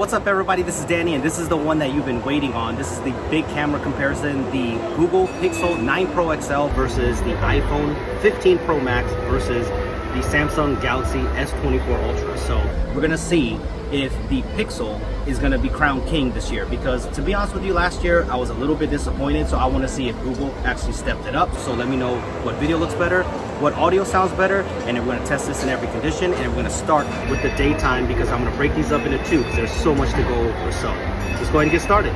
What's up everybody, this is Danny and this is the one that you've been waiting on. This is the big camera comparison, the Google Pixel 9 Pro XL versus the iPhone 15 Pro Max versus the Samsung Galaxy S24 Ultra. So we're gonna see if the Pixel is gonna be crowned king this year, because to be honest with you, last year I was a little bit disappointed. So I wanna see if Google actually stepped it up. So let me know what video looks better, what audio sounds better, and we're gonna test this in every condition. And we're gonna start with the DayTime because I'm gonna break these up into two because there's so much to go over. So let's go ahead and get started.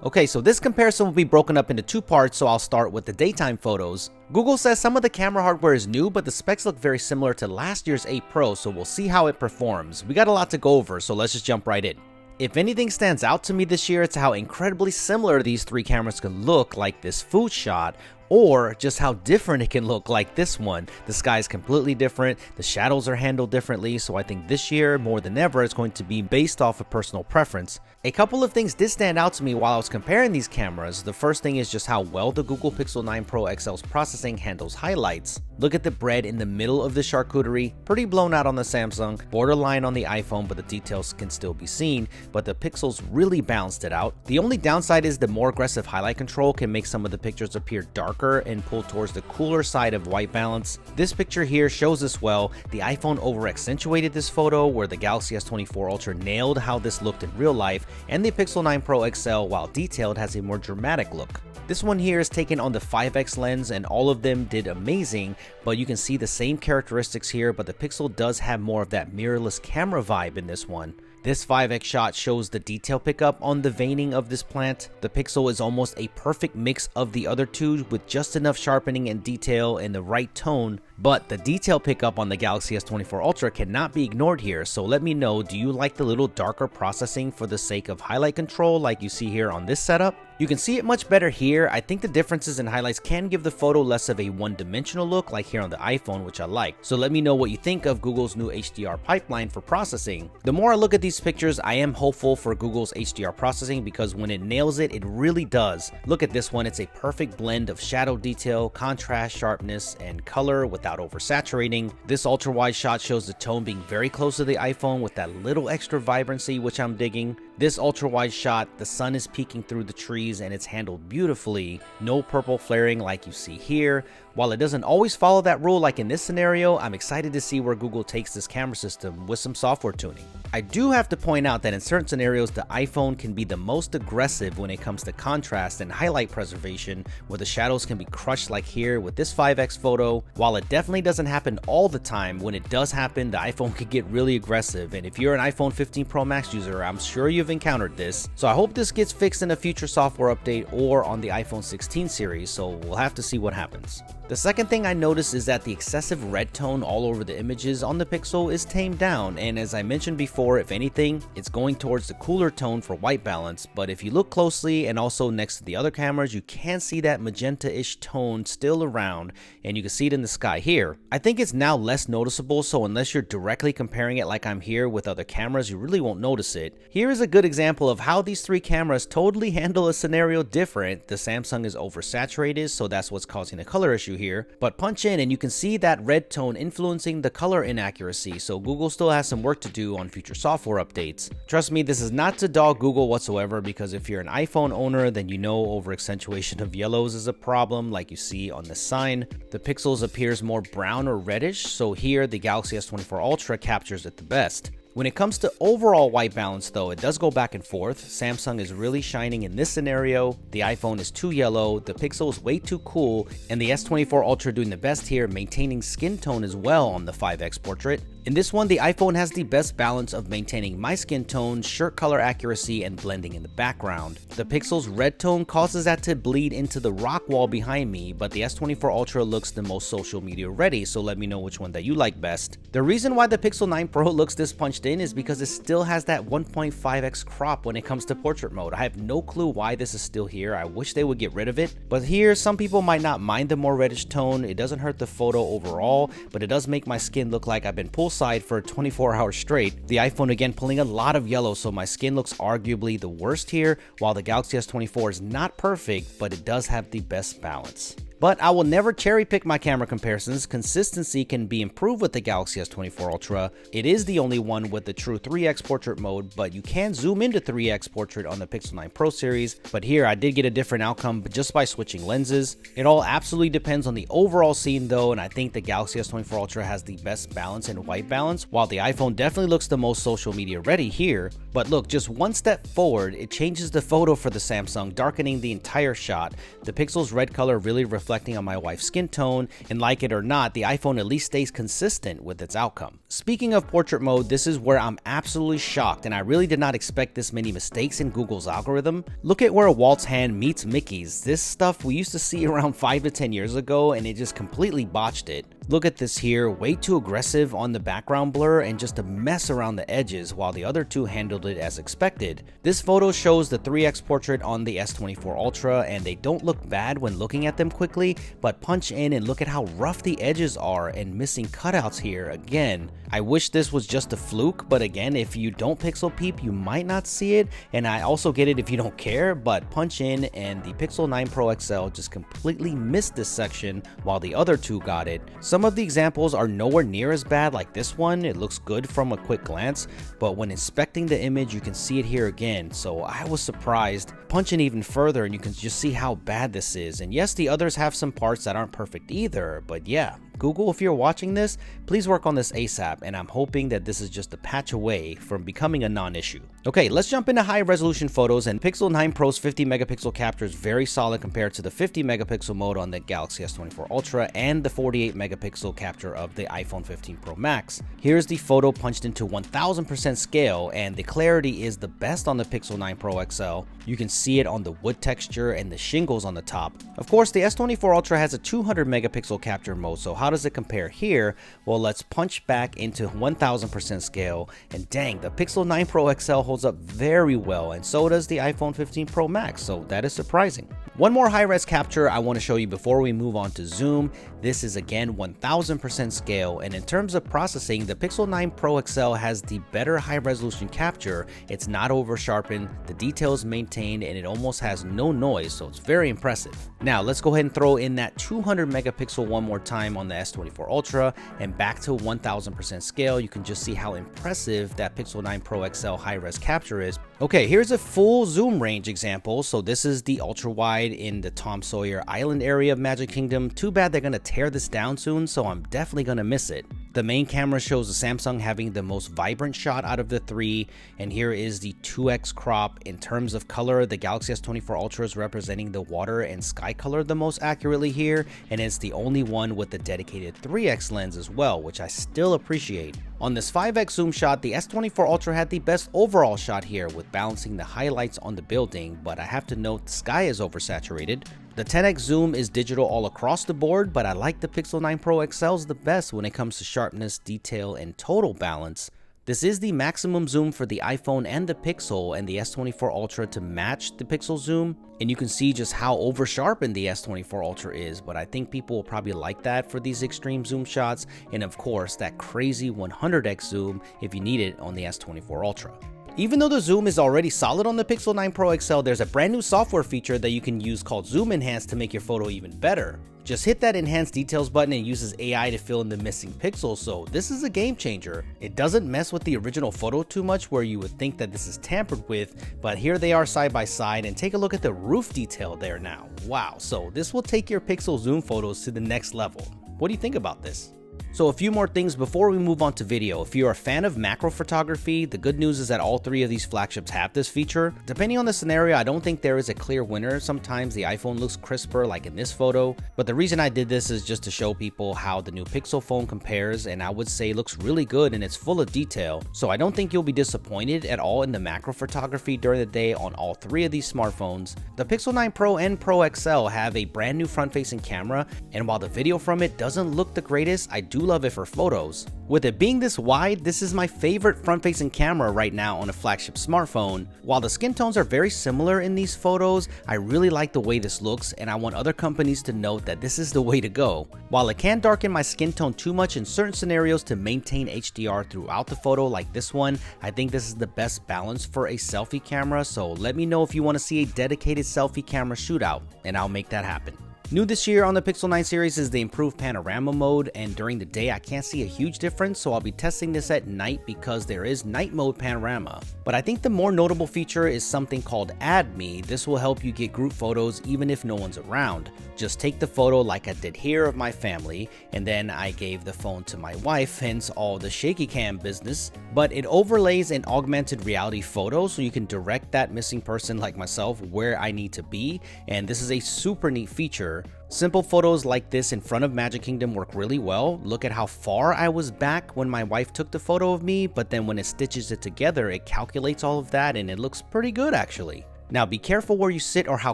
Okay, so this comparison will be broken up into two parts, so I'll start with the DayTime photos. Google says some of the camera hardware is new, but the specs look very similar to last year's 8 Pro, so we'll see how it performs. We got a lot to go over, so let's just jump right in. If anything stands out to me this year, it's how incredibly similar these three cameras can look, like this food shot, or just how different it can look like this one. The sky is completely different, the shadows are handled differently, so I think this year, more than ever, it's going to be based off of personal preference. A couple of things did stand out to me while I was comparing these cameras. The first thing is just how well the Google Pixel 9 Pro XL's processing handles highlights. Look at the bread in the middle of the charcuterie, pretty blown out on the Samsung, borderline on the iPhone, but the details can still be seen, but the Pixels really balanced it out. The only downside is the more aggressive highlight control can make some of the pictures appear darker and pull towards the cooler side of white balance. This picture here shows this well. The iPhone over accentuated this photo, where the Galaxy S24 Ultra nailed how this looked in real life, and the Pixel 9 Pro XL, while detailed, has a more dramatic look. This one here is taken on the 5x lens, and all of them did amazing, but you can see the same characteristics here, but the Pixel does have more of that mirrorless camera vibe in this one. This 5x shot shows the detail pickup on the veining of this plant. The Pixel is almost a perfect mix of the other two, with just enough sharpening and detail and the right tone, but the detail pickup on the Galaxy S24 Ultra cannot be ignored here. So let me know, do you like the little darker processing for the sake of highlight control like you see here on this setup? You can see it much better here. I think the differences in highlights can give the photo less of a one-dimensional look like here on the iPhone, which I like. So let me know what you think of Google's new HDR pipeline for processing. The more I look at these pictures, I am hopeful for Google's HDR processing, because when it nails it, it really does. Look at this one, it's a perfect blend of shadow detail, contrast, sharpness, and color without oversaturating. This ultra wide shot shows the tone being very close to the iPhone with that little extra vibrancy, which I'm digging. This ultra wide shot, the sun is peeking through the trees and it's handled beautifully. No purple flaring like you see here. While it doesn't always follow that rule like in this scenario, I'm excited to see where Google takes this camera system with some software tuning. I do have to point out that in certain scenarios, the iPhone can be the most aggressive when it comes to contrast and highlight preservation, where the shadows can be crushed like here with this 5x photo. While it definitely doesn't happen all the time, when it does happen, the iPhone can get really aggressive, and if you're an iPhone 15 Pro Max user, I'm sure you've encountered this. So I hope this gets fixed in a future software update or on the iPhone 16 series, so we'll have to see what happens. The second thing I noticed is that the excessive red tone all over the images on the Pixel is tamed down, and as I mentioned before, if anything, it's going towards the cooler tone for white balance. But if you look closely and also next to the other cameras, you can see that magenta-ish tone still around, and you can see it in the sky here. I think it's now less noticeable, so unless you're directly comparing it like I'm here with other cameras, you really won't notice it. Here is a good example of how these three cameras totally handle a scenario different. The Samsung is oversaturated, so that's what's causing the color issue here, but punch in and you can see that red tone influencing the color inaccuracy, so Google still has some work to do on future software updates. Trust me, this is not to dog Google whatsoever, because if you're an iPhone owner, then you know over accentuation of yellows is a problem like you see on the sign. The Pixels appears more brown or reddish, so here the Galaxy S24 Ultra captures it the best. When it comes to overall white balance though, it does go back and forth. Samsung is really shining in this scenario, the iPhone is too yellow, the Pixel is way too cool, and the S24 Ultra doing the best here, maintaining skin tone as well on the 5x portrait. In this one, the iPhone has the best balance of maintaining my skin tone, shirt color accuracy, and blending in the background. The Pixel's red tone causes that to bleed into the rock wall behind me, but the S24 Ultra looks the most social media ready, so let me know which one that you like best. The reason why the Pixel 9 Pro looks this punched in is because it still has that 1.5x crop when it comes to portrait mode. I have no clue why this is still here. I wish they would get rid of it, but here some people might not mind the more reddish tone. It doesn't hurt the photo overall, but it does make my skin look like I've been poolside for 24 hours straight. The iPhone again pulling a lot of yellow, so my skin looks arguably the worst here, while the Galaxy S24 is not perfect, but it does have the best balance. But I will never cherry pick my camera comparisons. Consistency can be improved with the Galaxy S24 Ultra. It is the only one with the true 3x portrait mode, but you can zoom into 3x portrait on the Pixel 9 Pro series. But here I did get a different outcome just by switching lenses. It all absolutely depends on the overall scene though, and I think the Galaxy S24 Ultra has the best balance and white balance, while the iPhone definitely looks the most social media ready here. But look, just one step forward, it changes the photo for the Samsung, darkening the entire shot. The Pixel's red color really reflecting on my wife's skin tone, and like it or not, the iPhone at least stays consistent with its outcome. Speaking of portrait mode, this is where I'm absolutely shocked, and I really did not expect this many mistakes in Google's algorithm. Look at where Walt's hand meets Mickey's. This stuff we used to see around 5 to 10 years ago, and it just completely botched it. Look at this here, way too aggressive on the background blur and just a mess around the edges, while the other two handled it as expected. This photo shows the 3x portrait on the S24 Ultra, and they don't look bad when looking at them quickly, but punch in and look at how rough the edges are and missing cutouts here again. I wish this was just a fluke, but again, if you don't pixel peep, you might not see it, and I also get it if you don't care, but punch in and the Pixel 9 Pro XL just completely missed this section while the other two got it. Some of the examples are nowhere near as bad like this one. It looks good from a quick glance, but when inspecting the image, you can see it here again, so I was surprised. Punch in even further and you can just see how bad this is, and yes, the others have some parts that aren't perfect either, but yeah. Google, if you're watching this, please work on this ASAP, and I'm hoping that this is just a patch away from becoming a non-issue. Okay, let's jump into high resolution photos, and Pixel 9 Pro's 50 megapixel capture is very solid compared to the 50 megapixel mode on the Galaxy S24 Ultra and the 48 megapixel capture of the iPhone 15 Pro Max. Here's the photo punched into 1000% scale, and the clarity is the best on the Pixel 9 Pro XL. You can see it on the wood texture and the shingles on the top. Of course, the S24 Ultra has a 200 megapixel capture mode, so how does it compare here? Well, let's punch back into 1000% scale, and dang, the Pixel 9 Pro XL holds up very well, and so does the iPhone 15 Pro Max, so that is surprising. One more high-res capture I want to show you before we move on to zoom. This is again 1000% scale, and in terms of processing, the Pixel 9 Pro XL has the better high-resolution capture. It's not over-sharpened, the detail is maintained, and it almost has no noise, so it's very impressive. Now let's go ahead and throw in that 200 megapixel one more time on the S24 Ultra, and back to 1000% scale. You can just see how impressive that Pixel 9 Pro XL high-res capture is. Okay, here's a full zoom range example. So this is the ultra wide in the Tom Sawyer Island area of Magic Kingdom. Too bad they're gonna tear this down soon, so I'm definitely gonna miss it. The main camera shows the Samsung having the most vibrant shot out of the three, and here is the 2x crop. In terms of color, the Galaxy S24 Ultra is representing the water and sky color the most accurately here, and it's the only one with the dedicated 3x lens as well, which I still appreciate. On this 5x zoom shot, the S24 Ultra had the best overall shot here with balancing the highlights on the building, but I have to note the sky is oversaturated. The 10x zoom is digital all across the board, but I like the Pixel 9 Pro XLs the best when it comes to sharpness, detail, and total balance. This is the maximum zoom for the iPhone and the Pixel and the S24 Ultra to match the Pixel zoom, and you can see just how over sharpened the S24 Ultra is, but I think people will probably like that for these extreme zoom shots, and of course that crazy 100x zoom if you need it on the S24 Ultra. Even though the zoom is already solid on the Pixel 9 Pro XL, there's a brand new software feature that you can use called Zoom Enhance to make your photo even better. Just hit that Enhance Details button and it uses AI to fill in the missing pixels, so this is a game changer. It doesn't mess with the original photo too much where you would think that this is tampered with, but here they are side by side, and take a look at the roof detail there now. Wow, so this will take your Pixel zoom photos to the next level. What do you think about this? So a few more things before we move on to video. If you're a fan of macro photography, the good news is that all three of these flagships have this feature. Depending on the scenario, I don't think there is a clear winner. Sometimes the iPhone looks crisper like in this photo, but the reason I did this is just to show people how the new Pixel phone compares, and I would say looks really good and it's full of detail. So I don't think you'll be disappointed at all in the macro photography during the day on all three of these smartphones. The Pixel 9 Pro and Pro XL have a brand new front-facing camera, and while the video from it doesn't look the greatest, I do love it for photos. With it being this wide, this is my favorite front-facing camera right now on a flagship smartphone. While the skin tones are very similar in these photos, I really like the way this looks, and I want other companies to note that this is the way to go. While it can darken my skin tone too much in certain scenarios to maintain HDR throughout the photo like this one, I think this is the best balance for a selfie camera, so let me know if you want to see a dedicated selfie camera shootout, and I'll make that happen. New this year on the Pixel 9 series is the improved Panorama mode, and during the day I can't see a huge difference, so I'll be testing this at night because there is night mode Panorama. But I think the more notable feature is something called Add Me. This will help you get group photos even if no one's around. Just take the photo like I did here of my family, and then I gave the phone to my wife, hence all the shaky cam business. But it overlays an augmented reality photo so you can direct that missing person like myself where I need to be, and this is a super neat feature. Simple photos like this in front of Magic Kingdom work really well. Look at how far I was back when my wife took the photo of me, but then when it stitches it together, it calculates all of that and it looks pretty good actually. Now be careful where you sit or how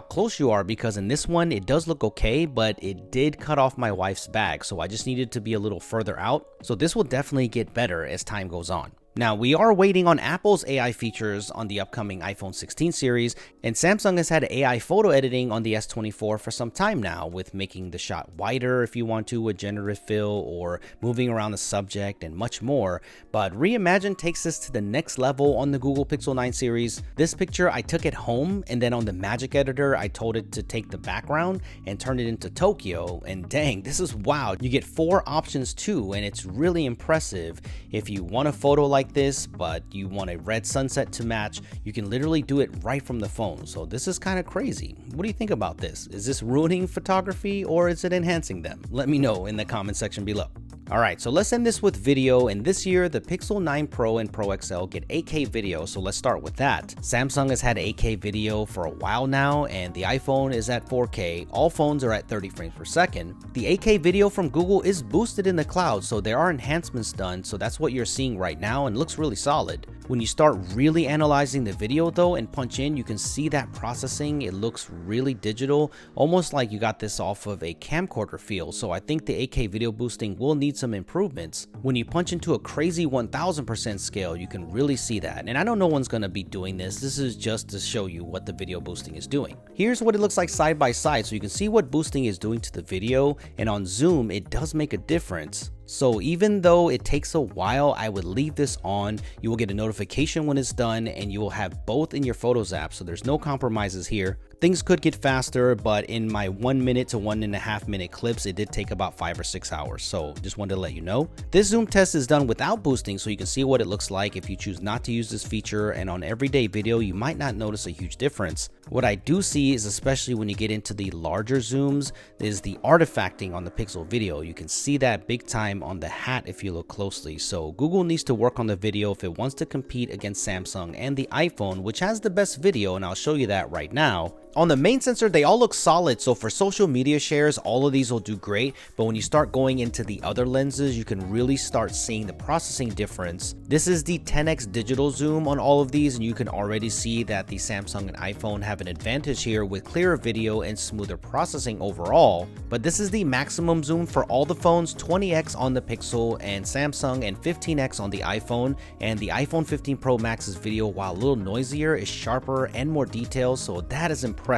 close you are, because in this one it does look okay, but it did cut off my wife's bag, so I just needed to be a little further out. So this will definitely get better as time goes on. Now, we are waiting on Apple's AI features on the upcoming iPhone 16 series, and Samsung has had AI photo editing on the S24 for some time now, with making the shot wider if you want to with generative fill, or moving around the subject and much more. But Reimagine takes this to the next level on the Google Pixel 9 series. This picture I took at home, and then on the Magic Editor I told it to take the background and turn it into Tokyo, and dang, this is wow. You get 4 options too, and it's really impressive. If you want a photo like this, but you want a red sunset to match, you can literally do it right from the phone. So this is kind of crazy. What do you think about this? Is this ruining photography or is it enhancing them? Let me know in the comment section below. Alright, so let's end this with video, and this year the Pixel 9 Pro and Pro XL get 8K video, so let's start with that. Samsung has had 8K video for a while now, and the iPhone is at 4K. All phones are at 30 frames per second. The 8K video from Google is boosted in the cloud, so there are enhancements done, so that's what you're seeing right now and looks really solid. When you start really analyzing the video though and punch in, you can see that processing, it looks really digital, almost like you got this off of a camcorder feel, so I think the 8K video boosting will need some improvements. When you punch into a crazy 1000% scale, you can really see that, and I know no one's gonna be doing this. This is just to show you what the video boosting is doing. Here's what it looks like side by side, so you can see what boosting is doing to the video, and on zoom it does make a difference. So even though it takes a while, I would leave this on. You will get a notification when it's done, and you will have both in your Photos app, so there's no compromises here. Things could get faster, but in my 1 minute to 1.5 minute clips, it did take about 5 or 6 hours, so just wanted to let you know. This zoom test is done without boosting, so you can see what it looks like if you choose not to use this feature, and on everyday video, you might not notice a huge difference. What I do see is, especially when you get into the larger zooms, is the artifacting on the Pixel video. You can see that big time on the hat if you look closely, so Google needs to work on the video if it wants to compete against Samsung and the iPhone, which has the best video, and I'll show you that right now. On the main sensor, they all look solid, so for social media shares, all of these will do great, but when you start going into the other lenses, you can really start seeing the processing difference. This is the 10x digital zoom on all of these, and you can already see that the Samsung and iPhone have an advantage here with clearer video and smoother processing overall. But this is the maximum zoom for all the phones, 20x on the Pixel and Samsung, and 15x on the iPhone, and the iPhone 15 Pro Max's video, while a little noisier, is sharper and more detailed, so that is impressive.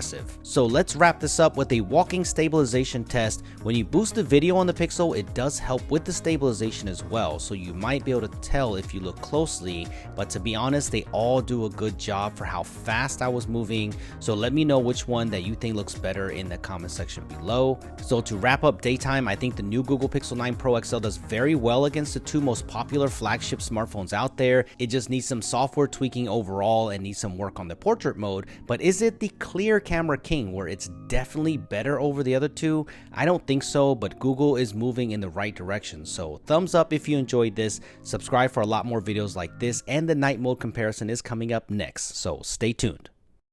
So let's wrap this up with a walking stabilization test. When you boost the video on the Pixel, it does help with the stabilization as well, so you might be able to tell if you look closely, but to be honest, they all do a good job for how fast I was moving. So let me know which one that you think looks better in the comment section below. So to wrap up DayTime, I think the new Google Pixel 9 Pro XL does very well against the 2 most popular flagship smartphones out there. It just needs some software tweaking overall and needs some work on the portrait mode, but is it the clear camera king where it's definitely better over the other 2? I don't think so, but Google is moving in the right direction. So thumbs up if you enjoyed this, subscribe for a lot more videos like this, and the night mode comparison is coming up next, so stay tuned.